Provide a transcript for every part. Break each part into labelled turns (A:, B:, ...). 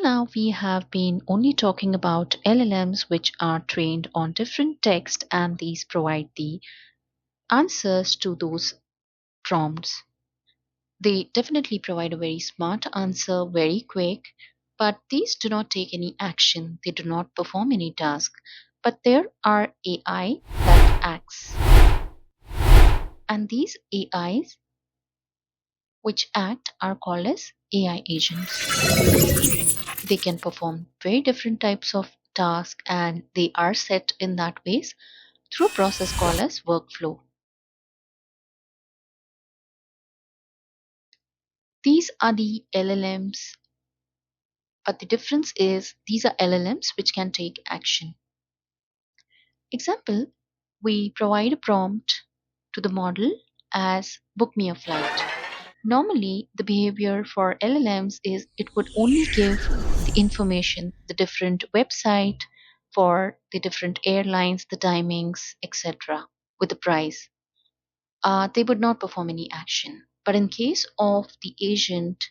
A: Till now, we have been only talking about LLMs which are trained on different text and these provide the answers to those prompts. They definitely provide a very smart answer, very quick, but these do not take any action. They do not perform any task. But there are AI that acts. And these AIs which act are called as AI agents. They can perform very different types of tasks and they are set in that ways through a process called as workflow. These are the LLMs, but the difference is these are LLMs which can take action. Example, we provide a prompt to the model as book me a flight. Normally, the behavior for LLMs is it would only give the information, the different website for the different airlines, the timings, etc., with the price. They would not perform any action. But in case of the agent,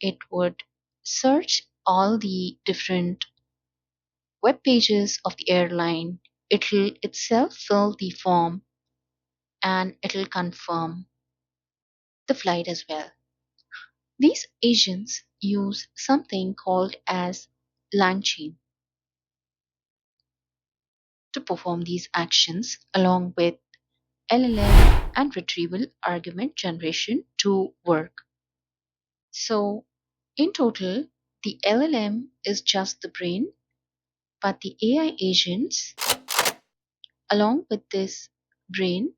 A: it would search all the different web pages of the airline. It'll itself fill the form and it'll confirm the flight as well. These agents use something called as LangChain to perform these actions along with LLM and retrieval argument generation to work. So, in total, the LLM is just the brain, but the AI agents, along with this brain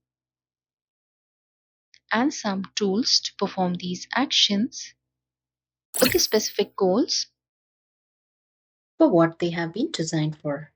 A: and some tools to perform these actions with the specific goals for what they have been designed for.